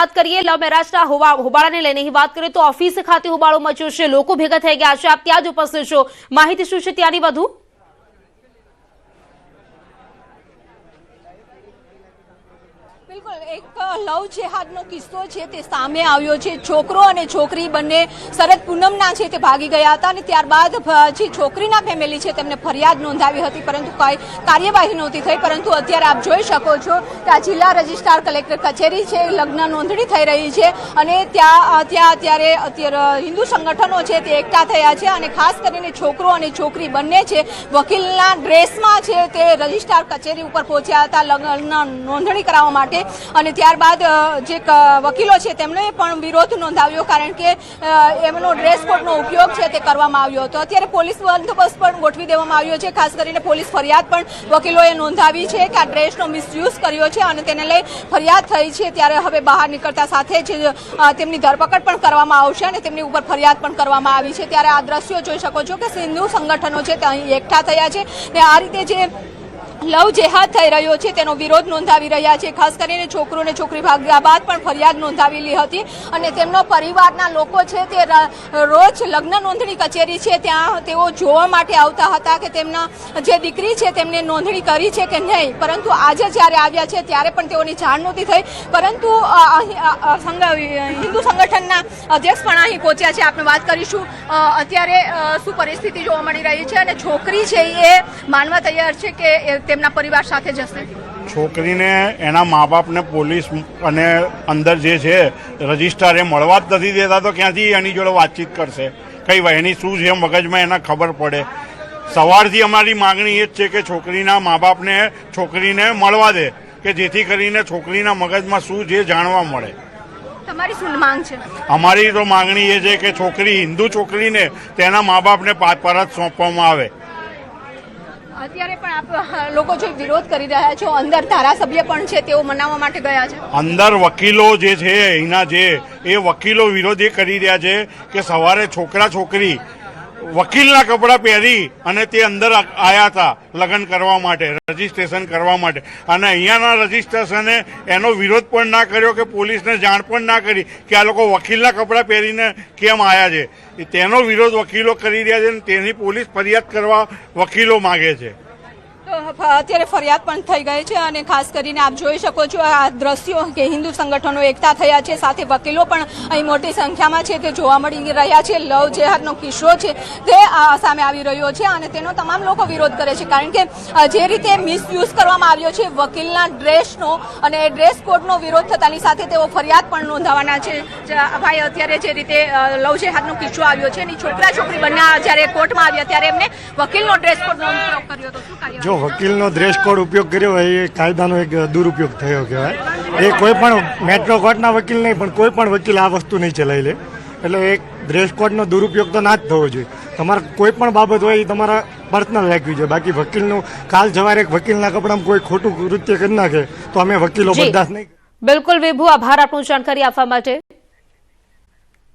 વાત કરીએ લવ મેરેજના હોબાળાને લઈને વાત કરીએ તો ઓફિસ ખાતે હોબાળો મચ્યો છે, લોકો ભેગા થઈ ગયા છે, આપ ત્યાં જ ઉપસ્થિત છો, માહિતી શું છે ત્યાંની વધુ? બિલકુલ, એક લવ જેહાદનો કિસ્સો છે તે સામે આવ્યો છે। છોકરો અને છોકરી બંને શરદ પૂનમના છે તે ભાગી ગયા હતા અને ત્યારબાદ જે છોકરીના ફેમિલી છે તેમને ફરિયાદ નોંધાવી હતી, પરંતુ કોઈ કાર્યવાહી નહોતી થઈ। પરંતુ અત્યારે આપ જોઈ શકો છો કે આ જિલ્લા રજિસ્ટ્રાર કલેક્ટર કચેરી છે, લગ્ન નોંધણી થઈ રહી છે અને ત્યાં અત્યારે હિન્દુ સંગઠનો છે તે એકઠા થયા છે અને ખાસ કરીને છોકરો અને છોકરી બંને છે વકીલના ડ્રેસમાં છે તે રજિસ્ટ્રાર કચેરી ઉપર પહોંચ્યા હતા લગ્ન નોંધણી કરાવવા માટે અને ત્યારબાદ જે વકીલો છે તેમણે પણ વિરોધ નોંધાવ્યો, કારણ કે એમનો ડ્રેસ કોડનો ઉપયોગ છે તે કરવામાં આવ્યો હતો। અત્યારે પોલીસ બંદોબસ્ત પણ ગોઠવી દેવામાં આવ્યો છે, ખાસ કરીને પોલીસ ફરિયાદ પણ વકીલોએ નોંધાવી છે કે આ ડ્રેસનો મિસયુઝ કર્યો છે અને તેને લઈ ફરિયાદ થઈ છે। ત્યારે હવે બહાર નીકળતા સાથે જ તેમની ધરપકડ પણ કરવામાં આવશે અને તેમની ઉપર ફરિયાદ પણ કરવામાં આવી છે। ત્યારે આ દ્રશ્યો જોઈ શકો છો કે હિન્દુ સંગઠનો છે તે અહીં એકઠા થયા છે ને આ રીતે જે લવ જેહાદ થઈ રહ્યો છે તેનો વિરોધ નોંધાવી રહ્યા છે। ખાસ કરીને છોકરો અને છોકરી ભાગ્યા બાદ પણ ફરિયાદ નોંધાવેલી હતી અને તેમનો પરિવારના લોકો છે તે રોજ લગ્ન નોંધણી કચેરી છે ત્યાં તેઓ જોવા માટે આવતા હતા કે તેમના જે દીકરી છે તેમને નોંધણી કરી છે કે નહીં, પરંતુ આજે જ્યારે આવ્યા છે ત્યારે પણ તેઓની જાણ નહોતી થઈ। પરંતુ હિન્દુ સંગઠનના અધ્યક્ષ પણ અહીં પહોંચ્યા છે, આપણે વાત કરીશું અત્યારે શું પરિસ્થિતિ જોવા મળી રહી છે અને છોકરી છે એ માનવા તૈયાર છે કે તેમના પરિવાર સાથે જશે। છોકરીને એના મા બાપને પોલીસ અને અંદર જે છે રજિસ્ટ્રારે મળવા જ નથી દેતા, તો ક્યાંથી એની જોડે વાતચીત કરશે? કઈ એની શું છે મગજમાં એના ખબર પડે? સવારથી અમારી માગણી એ જ છે કે છોકરીના મા બાપને છોકરીને મળવા દે, કે જેથી કરીને છોકરીના મગજમાં શું છે જાણવા મળે। તમારી શું માંગ છે? અમારી તો માગણી એ છે કે છોકરી હિન્દુ છોકરીને તેના મા બાપને પરત સોંપવામાં આવે। અત્યારે પણ આપ લોકો જે વિરોધ કરી રહ્યા છો, અંદર ધારાસભ્ય પણ છે તેઓ મનાવવા માટે ગયા છે, અંદર વકીલો જે છે એના એ વકીલો વિરોધ એ કરી રહ્યા છે કે સવારે છોકરા છોકરી વકીલના કપડાં પહેરી અને તે અંદર આવ્યા હતા લગ્ન કરવા માટે, રજીસ્ટ્રેશન કરવા માટે, અને અહીંયાના રજીસ્ટ્રેશને એનો વિરોધ પણ ના કર્યો કે પોલીસને જાણ પણ ના કરી કે આ લોકો વકીલના કપડાં પહેરીને કેમ આવ્યા છે। તેનો વિરોધ વકીલો કરી રહ્યા છે અને તેની પોલીસ ફરિયાદ કરવા વકીલો માગે છે। તો અત્યારે ફરિયાદ પણ થઈ ગઈ છે અને ખાસ કરીને આપ જોઈ શકો છો આ દ્રશ્યો કે હિન્દુ સંગઠનો એકઠા થયા છે, સાથે વકીલો પણ અહીં મોટી સંખ્યામાં છે તે જોવા મળી રહ્યા છે। લવ જેહાદનો કિસ્સો છે તે સામે આવી રહ્યો છે અને તેનો તમામ લોકો વિરોધ કરે છે, કારણ કે જે રીતે મિસયુઝ કરવામાં આવ્યો છે વકીલના ડ્રેસનો અને ડ્રેસ કોડનો વિરોધ થતાની સાથે તેઓ ફરિયાદ પણ નોંધાવાના છે। ભાઈ, અત્યારે જે રીતે લવ જેહાદનો કિસ્સો આવ્યો છે અને છોકરા છોકરી બંને જ્યારે કોર્ટમાં આવ્યા ત્યારે એમને વકીલનો ડ્રેસ કોડનો ઉપયોગ કર્યો હતો, શું કાર્ય? જો વકીલનો ડ્રેસ કોડ ઉપયોગ કર્યો હોય એ કાયદાનો એક દુરુપયોગ થયો કહેવાય। એ કોઈ પણ મેટ્રો કોર્ટના વકીલ નહીં પણ કોઈ પણ વકીલ આ વસ્તુ નહીં ચલાવી લે, એટલે એક ડ્રેસ કોડનો દુરુપયોગ તો ના જ થવો જોઈએ। તમારે કોઈ પણ બાબત હોય એ તમારા પર્સનલ રાખવી જોઈએ, બાકી વકીલનું કાલ સવારે એક વકીલના કપડામાં કોઈ ખોટું કૃત્ય કરી નાખે તો અમે વકીલો બરદાસ્ત નહીં। બિલકુલ વિભુ, આભાર આપનું જાણકારી આપવા માટે।